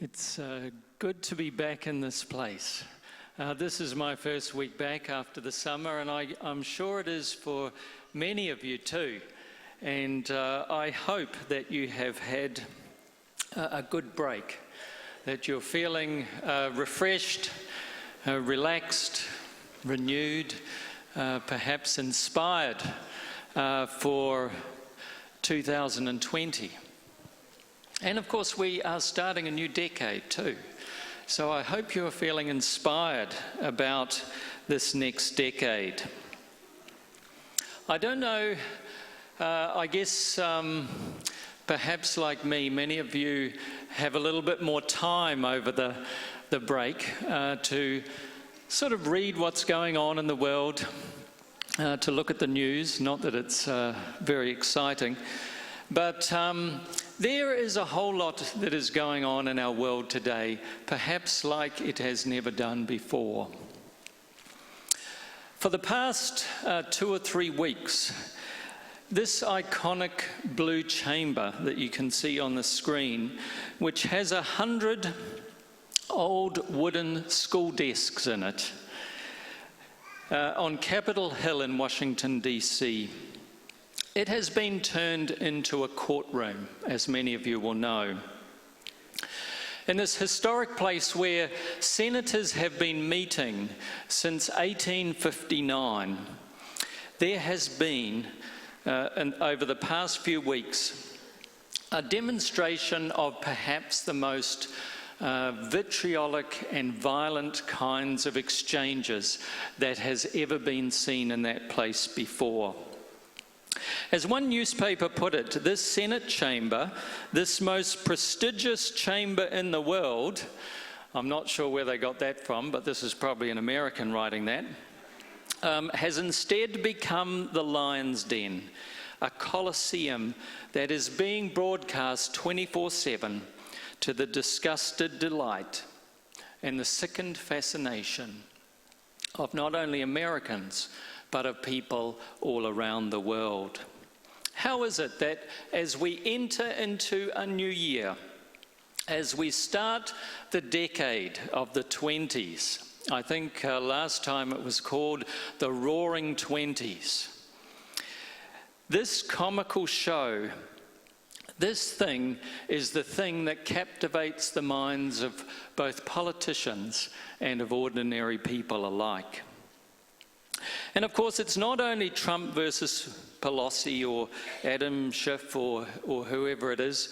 It's good to be back in this place. This is my first week back after the summer, and I'm sure it is for many of you too. And I hope that you have had a good break, that you're feeling refreshed, relaxed, renewed, perhaps inspired for 2020. And of course, we are starting a new decade too. So I hope you're feeling inspired about this next decade. I don't know, I guess perhaps like me, many of you have a little bit more time over the break to sort of read what's going on in the world, to look at the news, not that it's very exciting, but there is a whole lot that is going on in our world today, perhaps like it has never done before. For the past 2 or 3 weeks, this iconic blue chamber that you can see on the screen, which has 100 old wooden school desks in it, on Capitol Hill in Washington, D.C., it has been turned into a courtroom, as many of you will know. In this historic place where senators have been meeting since 1859, there has been, over the past few weeks, a demonstration of perhaps the most vitriolic and violent kinds of exchanges that has ever been seen in that place before. As one newspaper put it, this Senate chamber, this most prestigious chamber in the world, I'm not sure where they got that from, but this is probably an American writing that, has instead become the lion's den, a coliseum that is being broadcast 24/7 to the disgusted delight and the sickened fascination of not only Americans, but of people all around the world. How is it that as we enter into a new year, as we start the decade of the 20s, I think last time it was called the Roaring Twenties, this comical show, this thing is the thing that captivates the minds of both politicians and of ordinary people alike. And of course, it's not only Trump versus Pelosi or Adam Schiff or whoever it is,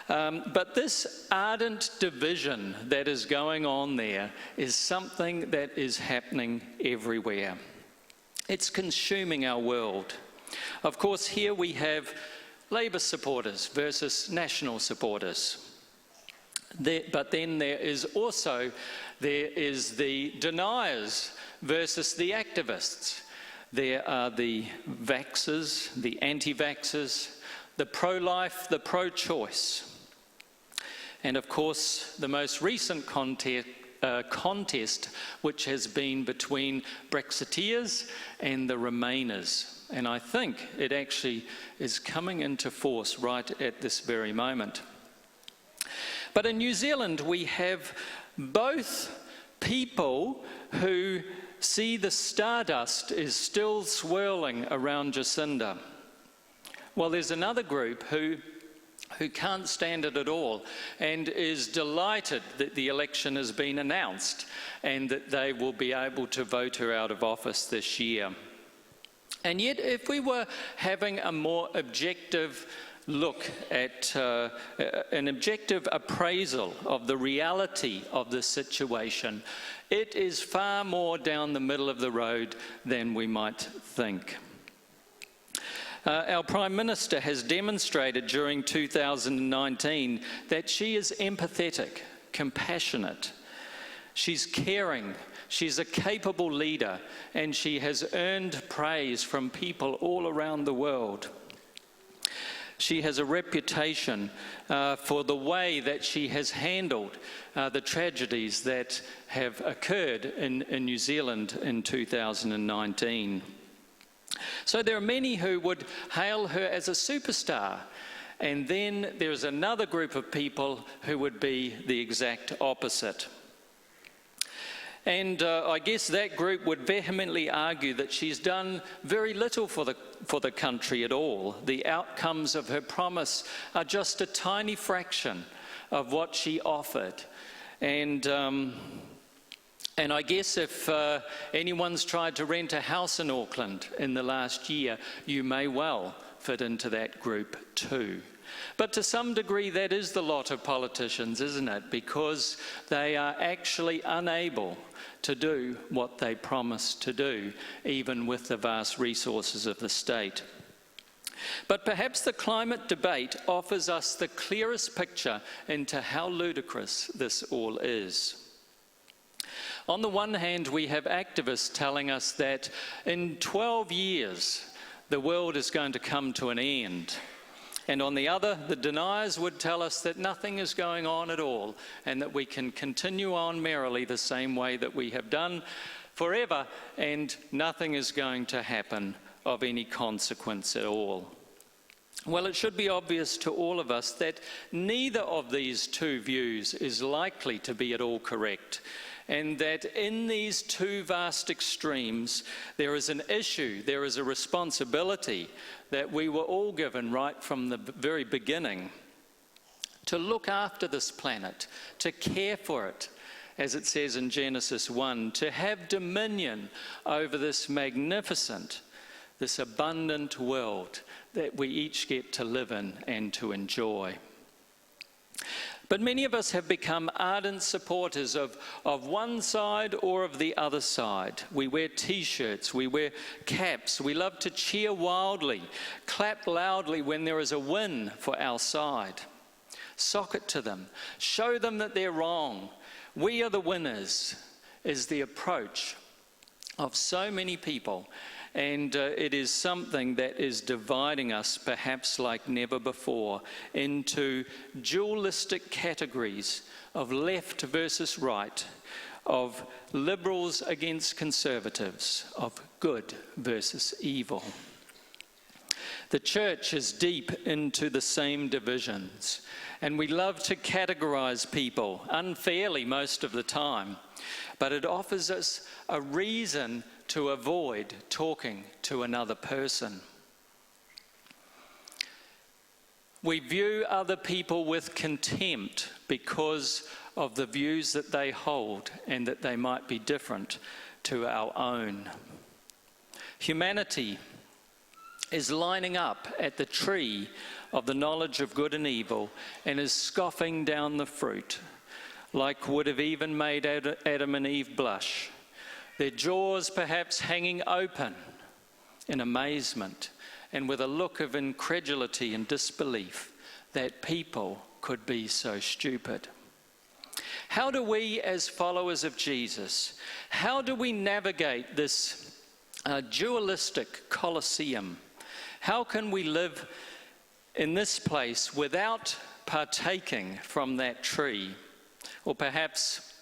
but this ardent division that is going on there is something that is happening everywhere. It's consuming our world. Of course, here we have Labour supporters versus National supporters. But then there is the deniers versus the activists. There are the vaxxers, the anti-vaxxers, the pro-life, the pro-choice. And of course, the most recent contest, which has been between Brexiteers and the Remainers. And I think it actually is coming into force right at this very moment. But in New Zealand, we have both people who see the stardust is still swirling around Jacinda. Well, there's another group who can't stand it at all and is delighted that the election has been announced and that they will be able to vote her out of office this year. And yet, if we were having a more objective look at an objective appraisal of the reality of the situation, it is far more down the middle of the road than we might think. Our Prime Minister has demonstrated during 2019 that she is empathetic, compassionate, she's caring, she's a capable leader, and she has earned praise from people all around the world. She has a reputation for the way that she has handled the tragedies that have occurred in New Zealand in 2019. So there are many who would hail her as a superstar And then there's another group of people who would be the exact opposite. And I guess that group would vehemently argue that she's done very little for the country at all. The outcomes of her promise are just a tiny fraction of what she offered. And I guess if anyone's tried to rent a house in Auckland in the last year, you may well fit into that group too. But to some degree, that is the lot of politicians, isn't it? Because they are actually unable to do what they promise to do, even with the vast resources of the state. But perhaps the climate debate offers us the clearest picture into how ludicrous this all is. On the one hand, we have activists telling us that in 12 years, the world is going to come to an end. And on the other, the deniers would tell us that nothing is going on at all and that we can continue on merrily the same way that we have done forever and nothing is going to happen of any consequence at all. Well, it should be obvious to all of us that neither of these two views is likely to be at all correct, and that in these two vast extremes, there is an issue, there is a responsibility that we were all given right from the very beginning to look after this planet, to care for it, as it says in Genesis 1, to have dominion over this magnificent, this abundant world that we each get to live in and to enjoy. But many of us have become ardent supporters of one side or of the other side. We wear t-shirts, we wear caps, we love to cheer wildly, clap loudly when there is a win for our side. Sock it to them, show them that they're wrong. We are the winners is the approach of so many people. And it is something that is dividing us perhaps like never before into dualistic categories of left versus right, of liberals against conservatives, of good versus evil. The church is deep into the same divisions, and we love to categorize people unfairly most of the time, but it offers us a reason to avoid talking to another person. We view other people with contempt because of the views that they hold and that they might be different to our own. Humanity is lining up at the tree of the knowledge of good and evil and is scoffing down the fruit, like would have even made Adam and Eve blush. Their jaws perhaps hanging open in amazement and with a look of incredulity and disbelief that people could be so stupid. How do we, as followers of Jesus, how do we navigate this dualistic Colosseum? How can we live in this place without partaking from that tree? Or perhaps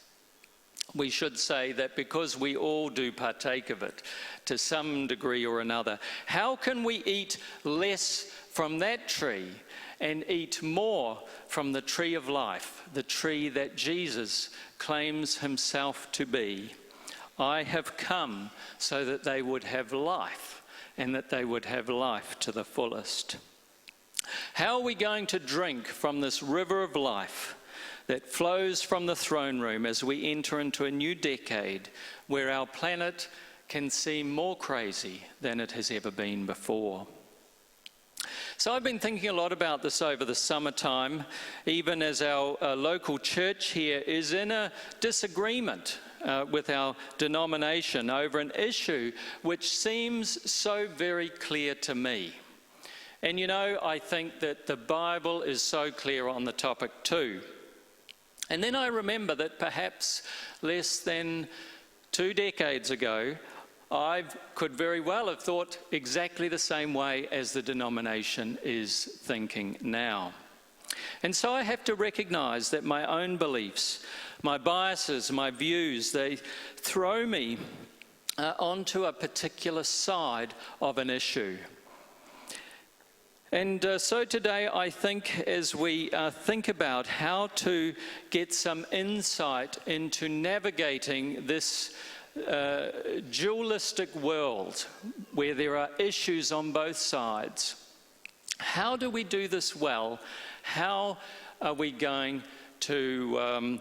we should say that because we all do partake of it to some degree or another, how can we eat less from that tree and eat more from the tree of life, the tree that Jesus claims himself to be? I have come so that they would have life and that they would have life to the fullest. How are we going to drink from this river of life that flows from the throne room as we enter into a new decade where our planet can seem more crazy than it has ever been before? So I've been thinking a lot about this over the summertime, even as our local church here is in a disagreement with our denomination over an issue which seems so very clear to me. And you know, I think that the Bible is so clear on the topic too. And then I remember that perhaps less than 2 decades ago, I could very well have thought exactly the same way as the denomination is thinking now. And so I have to recognize that my own beliefs, my biases, my views, they throw me onto a particular side of an issue. And so today, I think, as we think about how to get some insight into navigating this dualistic world where there are issues on both sides, how do we do this well? How are we going to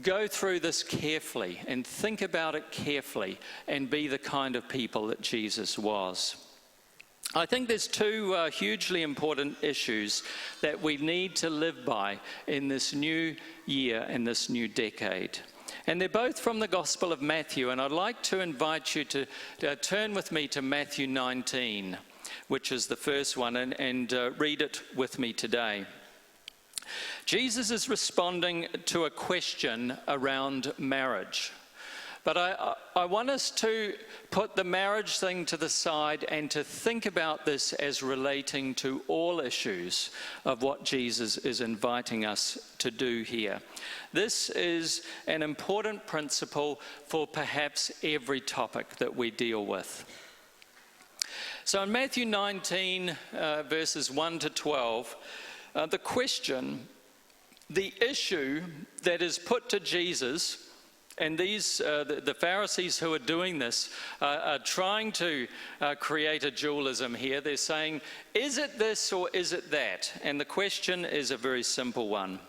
go through this carefully and think about it carefully and be the kind of people that Jesus was? I think there's two hugely important issues that we need to live by in this new year and this new decade. And they're both from the Gospel of Matthew. And I'd like to invite you to turn with me to Matthew 19, which is the first one, and read it with me today. Jesus is responding to a question around marriage. But I want us to put the marriage thing to the side and to think about this as relating to all issues of what Jesus is inviting us to do here. This is an important principle for perhaps every topic that we deal with. So in Matthew 19, verses 1 to 12, the question, the issue that is put to Jesus. And these, the Pharisees who are doing this are trying to create a dualism here. They're saying, is it this or is it that? And the question is a very simple one.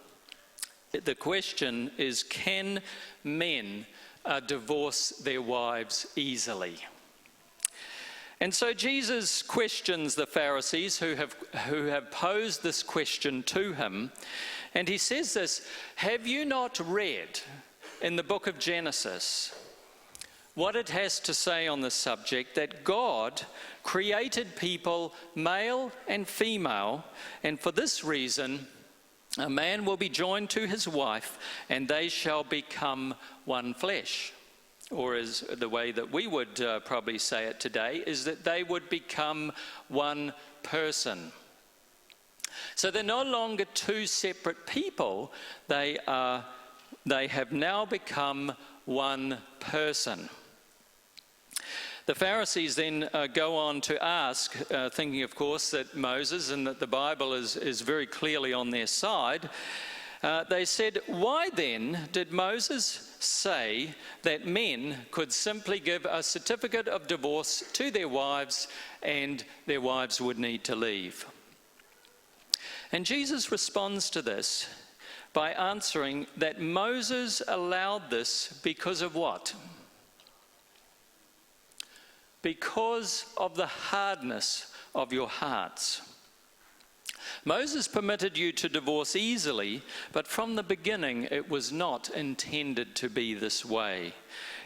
The question is, can men divorce their wives easily? And so Jesus questions the Pharisees who have posed this question to him. And he says this, have you not read in the book of Genesis what it has to say on this subject, that God created people male and female, and for this reason a man will be joined to his wife and they shall become one flesh. Or as the way that we would probably say it today is that they would become one person. So they're no longer two separate people, they have now become one person. The Pharisees then go on to ask, thinking of course that Moses and that the Bible is very clearly on their side, they said, why then did Moses say that men could simply give a certificate of divorce to their wives and their wives would need to leave? And Jesus responds to this by answering that Moses allowed this because of what? Because of the hardness of your hearts. Moses permitted you to divorce easily, but from the beginning it was not intended to be this way.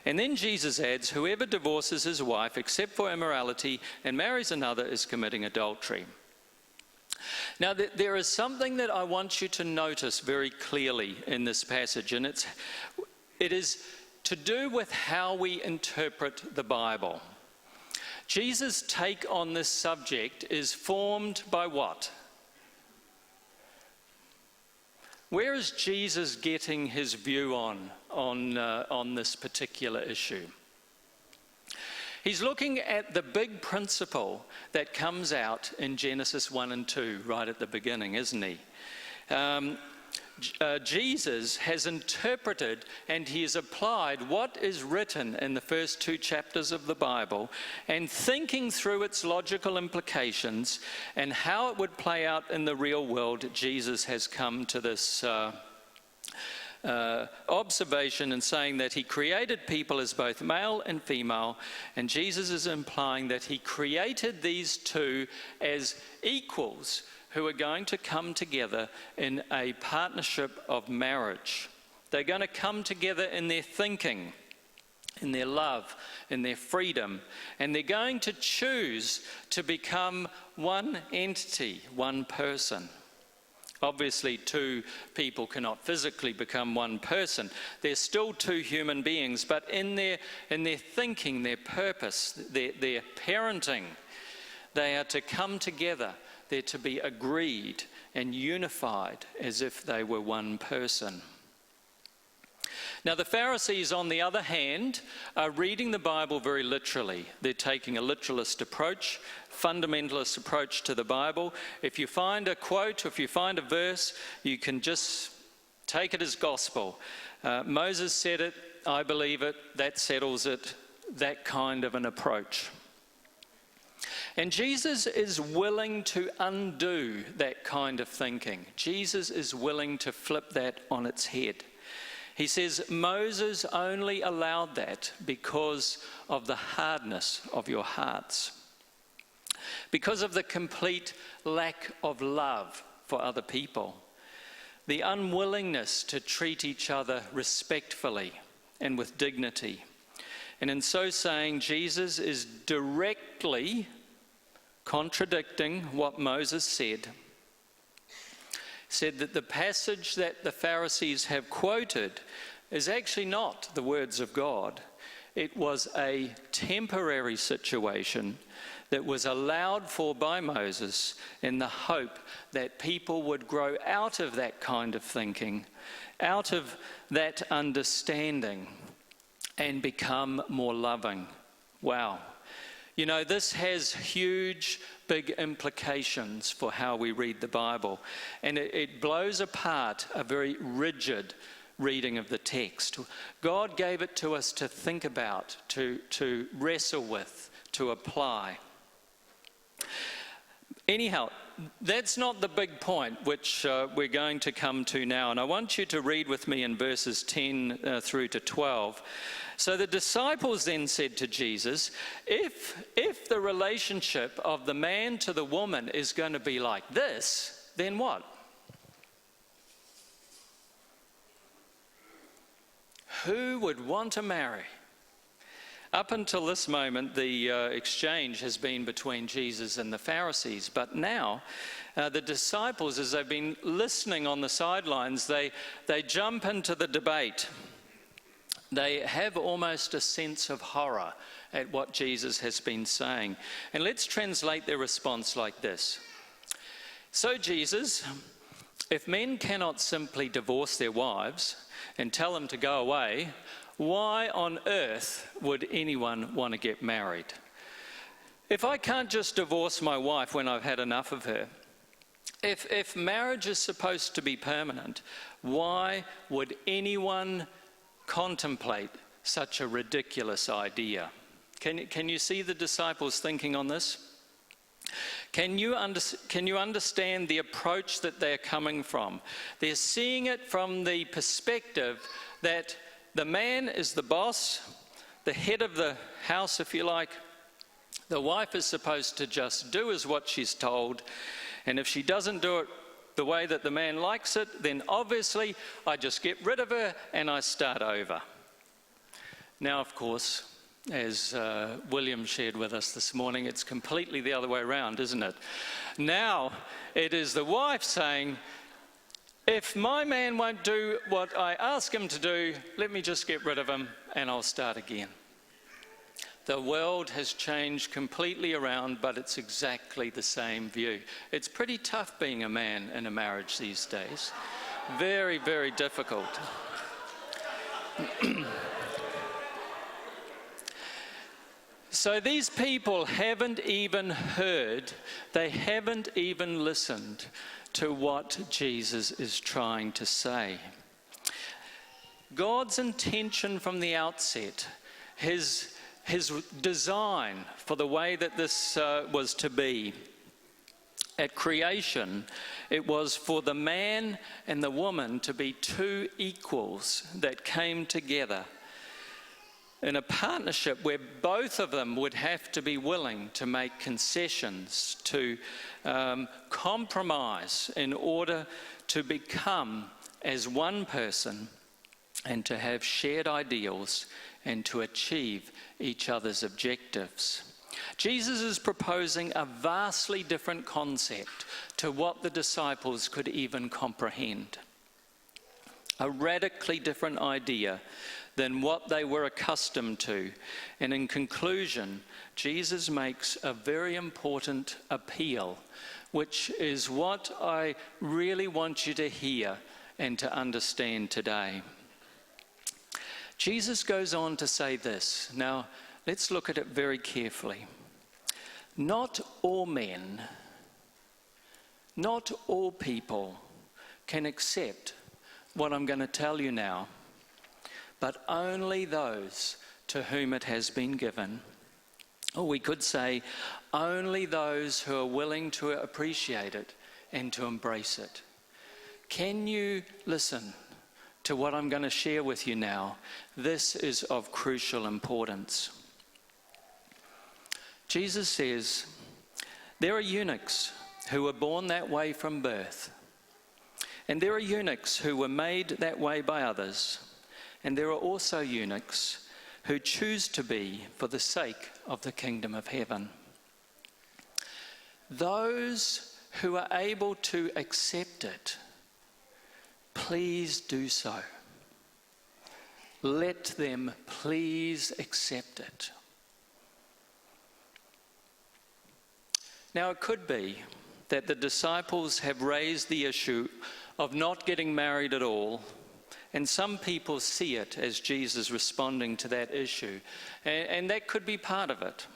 And then Jesus adds, whoever divorces his wife except for immorality and marries another is committing adultery. Now, there is something that I want you to notice very clearly in this passage, and it is to do with how we interpret the Bible. Jesus' take on this subject is formed by what? Where is Jesus getting his view on this particular issue? He's looking at the big principle that comes out in Genesis 1 and 2 right at the beginning, isn't he? Jesus has interpreted and he has applied what is written in the first two chapters of the Bible, and thinking through its logical implications and how it would play out in the real world, Jesus has come to this observation and saying that he created people as both male and female, and Jesus is implying that he created these two as equals who are going to come together in a partnership of marriage. They're going to come together in their thinking, in their love, in their freedom, and they're going to choose to become one entity, one person. Obviously, two people cannot physically become one person. They're still two human beings, but in their thinking, their purpose, their parenting, they are to come together. They're to be agreed and unified as if they were one person. Now, the Pharisees, on the other hand, are reading the Bible very literally. They're taking a literalist approach, fundamentalist approach to the Bible. If you find a quote, if you find a verse, you can just take it as gospel. Moses said it, I believe it, that settles it, that kind of an approach. And Jesus is willing to undo that kind of thinking. Jesus is willing to flip that on its head. He says, Moses only allowed that because of the hardness of your hearts, because of the complete lack of love for other people, the unwillingness to treat each other respectfully and with dignity. And in so saying, Jesus is directly contradicting what Moses said that the passage that the Pharisees have quoted is actually not the words of God. It was a temporary situation that was allowed for by Moses in the hope that people would grow out of that kind of thinking, out of that understanding, and become more loving. Wow. You know, this has huge, big implications for how we read the Bible. And it blows apart a very rigid reading of the text. God gave it to us to think about, to wrestle with, to apply. Anyhow, that's not the big point which we're going to come to now. And I want you to read with me in verses 10 through to 12. So the disciples then said to Jesus, if the relationship of the man to the woman is going to be like this, then what? Who would want to marry? Up until this moment, the exchange has been between Jesus and the Pharisees. But now, the disciples, as they've been listening on the sidelines, they jump into the debate. They have almost a sense of horror at what Jesus has been saying. And let's translate their response like this. So, Jesus, if men cannot simply divorce their wives and tell them to go away, why on earth would anyone want to get married? If I can't just divorce my wife when I've had enough of her, if marriage is supposed to be permanent, why would anyone contemplate such a ridiculous idea? Can you see the disciples thinking on this? Can you understand the approach that they're coming from? They're seeing it from the perspective that the man is the boss, the head of the house, if you like. The wife is supposed to just do as what she's told, and if she doesn't do it the way that the man likes it, then obviously I just get rid of her and I start over. Now, of course, as William shared with us this morning, it's completely the other way around, isn't it? Now it is the wife saying, if my man won't do what I ask him to do, let me just get rid of him and I'll start again. The world has changed completely around, but it's exactly the same view. It's pretty tough being a man in a marriage these days. Very, very difficult. So these people haven't even heard, they haven't even listened to what Jesus is trying to say. God's intention from the outset, his design for the way that this was to be. At creation, it was for the man and the woman to be two equals that came together in a partnership where both of them would have to be willing to make concessions, to compromise in order to become as one person and to have shared ideals and to achieve each other's objectives. Jesus is proposing a vastly different concept to what the disciples could even comprehend. A radically different idea than what they were accustomed to. And in conclusion, Jesus makes a very important appeal, which is what I really want you to hear and to understand today. Jesus goes on to say this. Now, let's look at it very carefully. Not all men, not all people can accept what I'm going to tell you now, but only those to whom it has been given. Or we could say, only those who are willing to appreciate it and to embrace it. Can you listen to what I'm going to share with you now? This is of crucial importance. Jesus says, there are eunuchs who were born that way from birth. And there are eunuchs who were made that way by others. And there are also eunuchs who choose to be for the sake of the kingdom of heaven. Those who are able to accept it, please do so. Let them please accept it. Now, it could be that the disciples have raised the issue of not getting married at all, and some people see it as Jesus responding to that issue, and that could be part of it.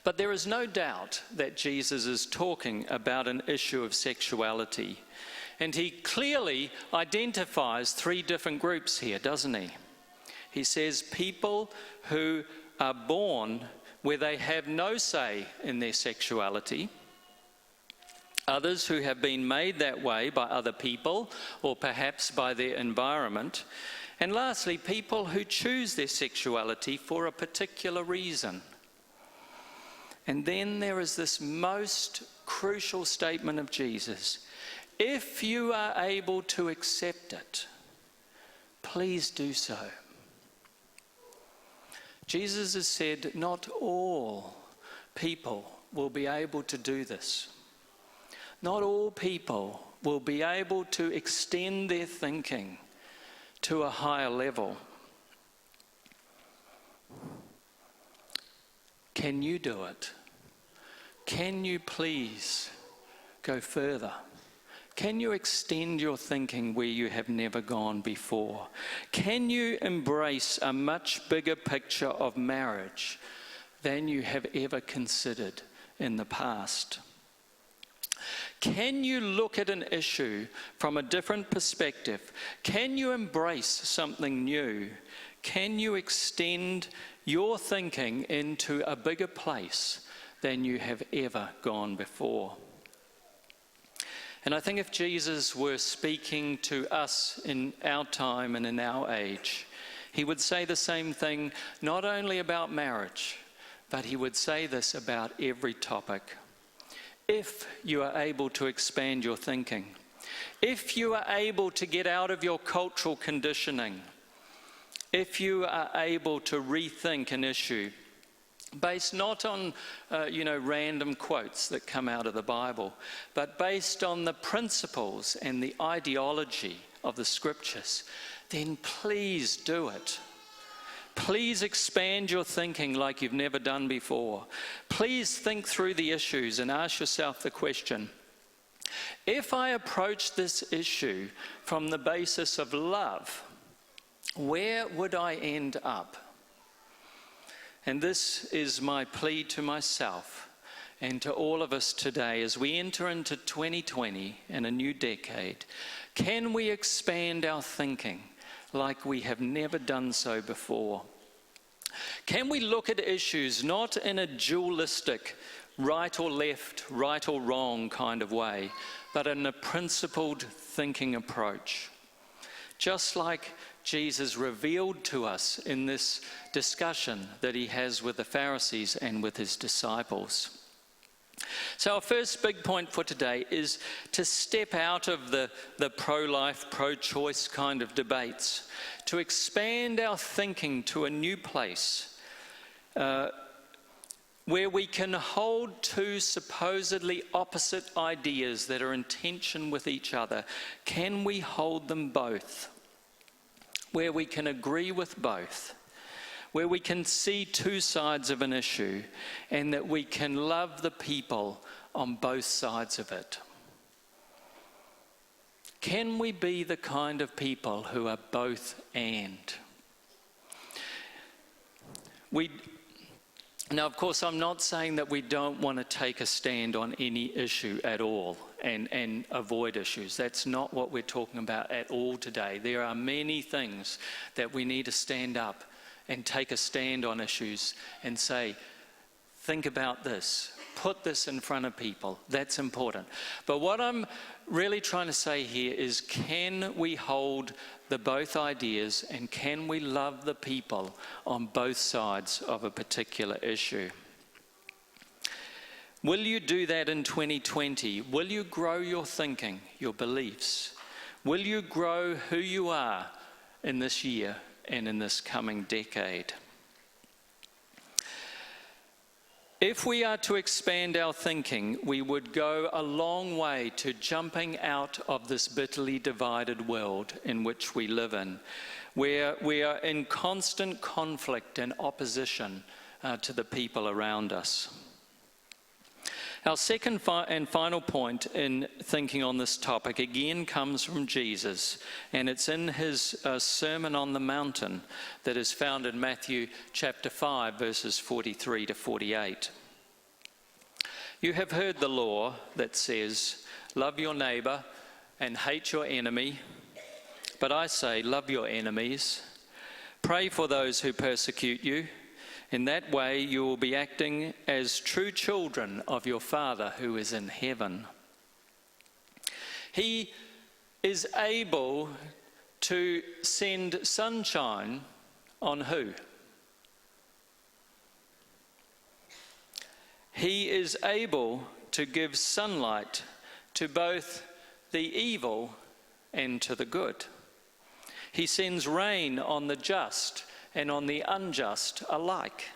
But there is no doubt that Jesus is talking about an issue of sexuality, and he clearly identifies three different groups here, doesn't he? He says people who are born where they have no say in their sexuality, others who have been made that way by other people or perhaps by their environment, and lastly, people who choose their sexuality for a particular reason. And then there is this most crucial statement of Jesus. If you are able to accept it, please do so. Jesus has said not all people will be able to do this. Not all people will be able to extend their thinking to a higher level. Can you do it? Can you please go further? Can you extend your thinking where you have never gone before? Can you embrace a much bigger picture of marriage than you have ever considered in the past? Can you look at an issue from a different perspective? Can you embrace something new? Can you extend your thinking into a bigger place than you have ever gone before? And I think if Jesus were speaking to us in our time and in our age, he would say the same thing not only about marriage, but he would say this about every topic. If you are able to expand your thinking, if you are able to get out of your cultural conditioning, if you are able to rethink an issue based not on, random quotes that come out of the Bible, but based on the principles and the ideology of the scriptures, then please do it. Please expand your thinking like you've never done before. Please think through the issues and ask yourself the question, if I approach this issue from the basis of love, where would I end up? And this is my plea to myself and to all of us today as we enter into 2020 and a new decade. Can we expand our thinking like we have never done so before? Can we look at issues not in a dualistic right or left, right or wrong kind of way, but in a principled thinking approach? Just like Jesus revealed to us in this discussion that he has with the Pharisees and with his disciples. So our first big point for today is to step out of the pro-life, pro-choice kind of debates, to expand our thinking to a new place where we can hold two supposedly opposite ideas that are in tension with each other. Can we hold them both? Where we can agree with both, where we can see two sides of an issue, and that we can love the people on both sides of it. Can we be the kind of people who are both and? Now, of course, I'm not saying that we don't want to take a stand on any issue at all and avoid issues. That's not what we're talking about at all today. There are many things that we need to stand up and take a stand on issues and say, think about this, put this in front of people. That's important. But what I'm really trying to say here is, can we hold the both ideas, and can we love the people on both sides of a particular issue? Will you do that in 2020? Will you grow your thinking, your beliefs? Will you grow who you are in this year and in this coming decade? If we are to expand our thinking, we would go a long way to jumping out of this bitterly divided world in which we live in, where we are in constant conflict and opposition to the people around us. Our second and final point in thinking on this topic again comes from Jesus, and it's in his Sermon on the Mountain that is found in Matthew chapter 5, verses 43 to 48. You have heard the law that says, love your neighbour and hate your enemy. But I say, love your enemies. Pray for those who persecute you. In that way you will be acting as true children of your Father who is in heaven. He is able to send sunshine on who? He is able to give sunlight to both the evil and to the good. He sends rain on the just and on the unjust alike.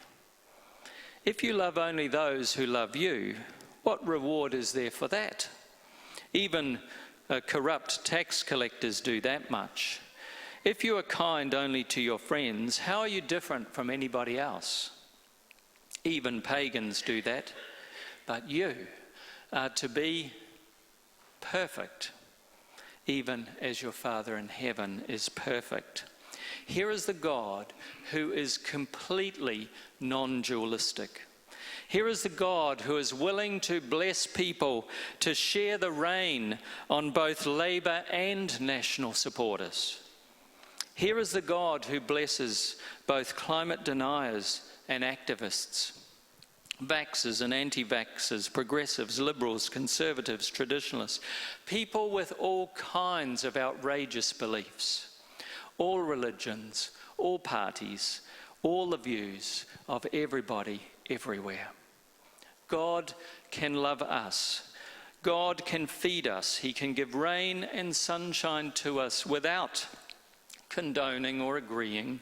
If you love only those who love you, what reward is there for that? Even corrupt tax collectors do that much. If you are kind only to your friends, how are you different from anybody else? Even pagans do that. But you are to be perfect, even as your Father in heaven is perfect. Here is the God who is completely non-dualistic. Here is the God who is willing to bless people to share the rain on both Labour and National supporters. Here is the God who blesses both climate deniers and activists, vaxxers and anti-vaxxers, progressives, liberals, conservatives, traditionalists, people with all kinds of outrageous beliefs, all religions, all parties, all the views of everybody, everywhere. God can love us. God can feed us. He can give rain and sunshine to us without condoning or agreeing,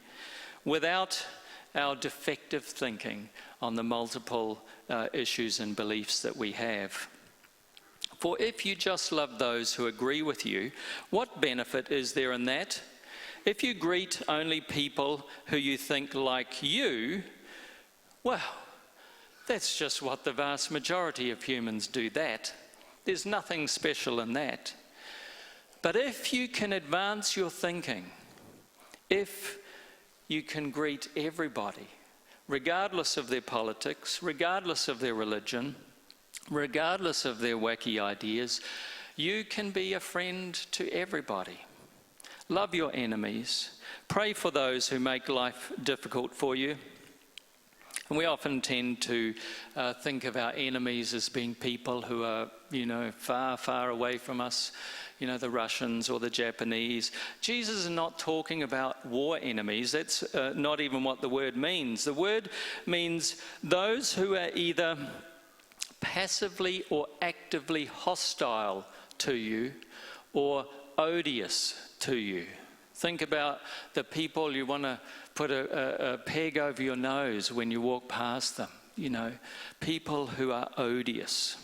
without our defective thinking on the multiple issues and beliefs that we have. For if you just love those who agree with you, what benefit is there in that? If you greet only people who you think like you, well, that's just what the vast majority of humans do that. There's nothing special in that. But if you can advance your thinking, if you can greet everybody, regardless of their politics, regardless of their religion, regardless of their wacky ideas, you can be a friend to everybody. Love your enemies. Pray for those who make life difficult for you. And we often tend to think of our enemies as being people who are, far, far away from us, the Russians or the Japanese. Jesus is not talking about war enemies. That's not even what the word means. The word means those who are either passively or actively hostile to you or odious to you. Think about the people you want to put a peg over your nose when you walk past them. People who are odious,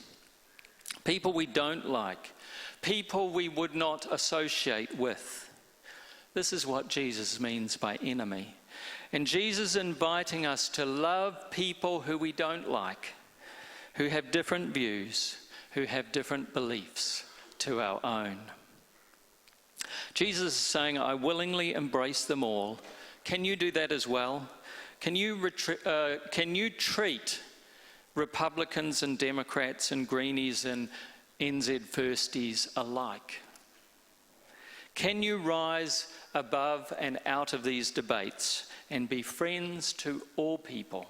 people we don't like, people we would not associate with. This is what Jesus means by enemy. And Jesus is inviting us to love people who we don't like, who have different views, who have different beliefs to our own. Jesus is saying, I willingly embrace them all. Can you do that as well? Can you treat Republicans and Democrats and Greenies and NZ Firsties alike? Can you rise above and out of these debates and be friends to all people?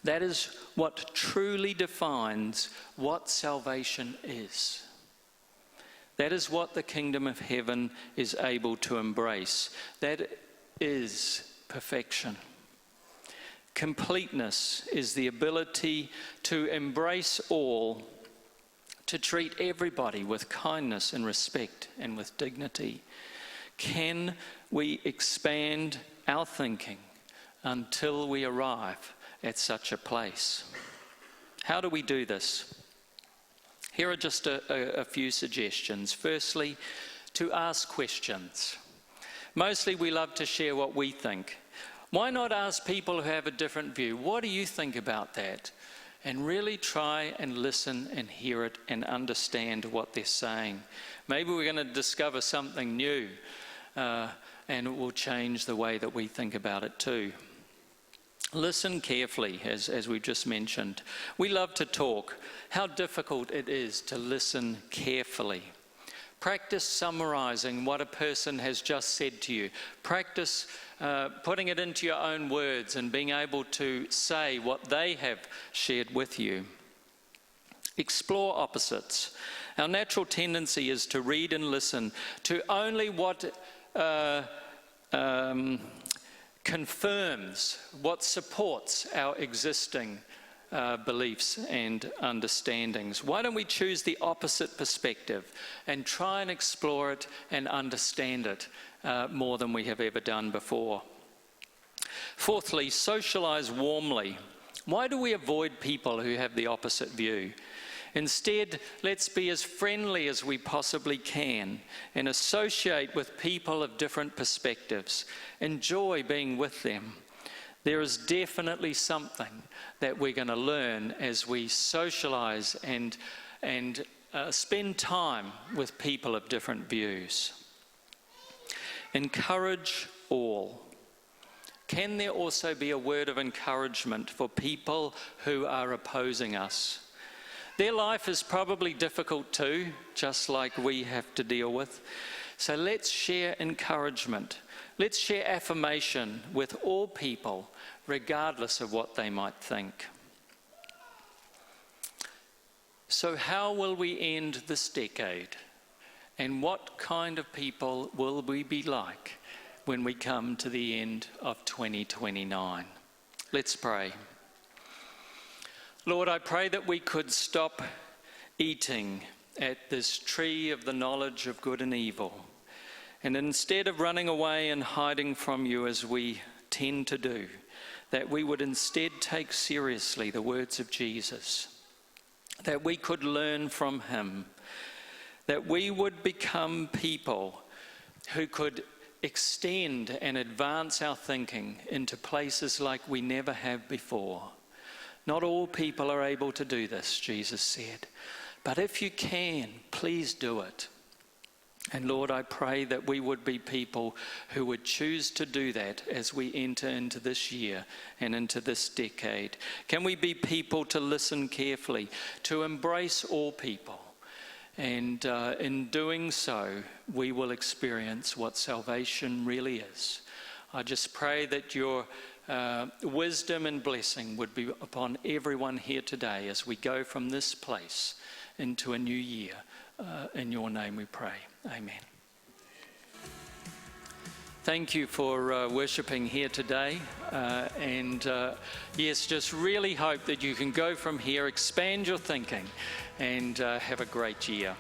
That is what truly defines what salvation is. That is what the kingdom of heaven is able to embrace. That is perfection. Completeness is the ability to embrace all, to treat everybody with kindness and respect and with dignity. Can we expand our thinking until we arrive at such a place? How do we do this? Here are just a few suggestions. Firstly, to ask questions. Mostly we love to share what we think. Why not ask people who have a different view? What do you think about that? And really try and listen and hear it and understand what they're saying. Maybe we're going to discover something new and it will change the way that we think about it too. Listen carefully, as we've just mentioned. We love to talk. How difficult it is to listen carefully. Practice summarizing what a person has just said to you. Practice putting it into your own words and being able to say what they have shared with you. Explore opposites. Our natural tendency is to read and listen to only what confirms, what supports our existing beliefs and understandings. Why don't we choose the opposite perspective and try and explore it and understand it more than we have ever done before? Fourthly, socialize warmly. Why do we avoid people who have the opposite view? Instead, let's be as friendly as we possibly can and associate with people of different perspectives. Enjoy being with them. There is definitely something that we're going to learn as we socialize and spend time with people of different views. Encourage all. Can there also be a word of encouragement for people who are opposing us? Their life is probably difficult too, just like we have to deal with. So let's share encouragement. Let's share affirmation with all people, regardless of what they might think. So how will we end this decade? And what kind of people will we be like when we come to the end of 2029? Let's pray. Lord, I pray that we could stop eating at this tree of the knowledge of good and evil. And instead of running away and hiding from you as we tend to do, that we would instead take seriously the words of Jesus, that we could learn from him, that we would become people who could extend and advance our thinking into places like we never have before. Not all people are able to do this, Jesus said, but if you can, please do it. And Lord, I pray that we would be people who would choose to do that as we enter into this year and into this decade. Can we be people to listen carefully, to embrace all people? And in doing so, we will experience what salvation really is. I just pray that your wisdom and blessing would be upon everyone here today as we go from this place into a new year. In your name we pray. Amen. Thank you for worshipping here today. Yes, just really hope that you can go from here, expand your thinking, and have a great year.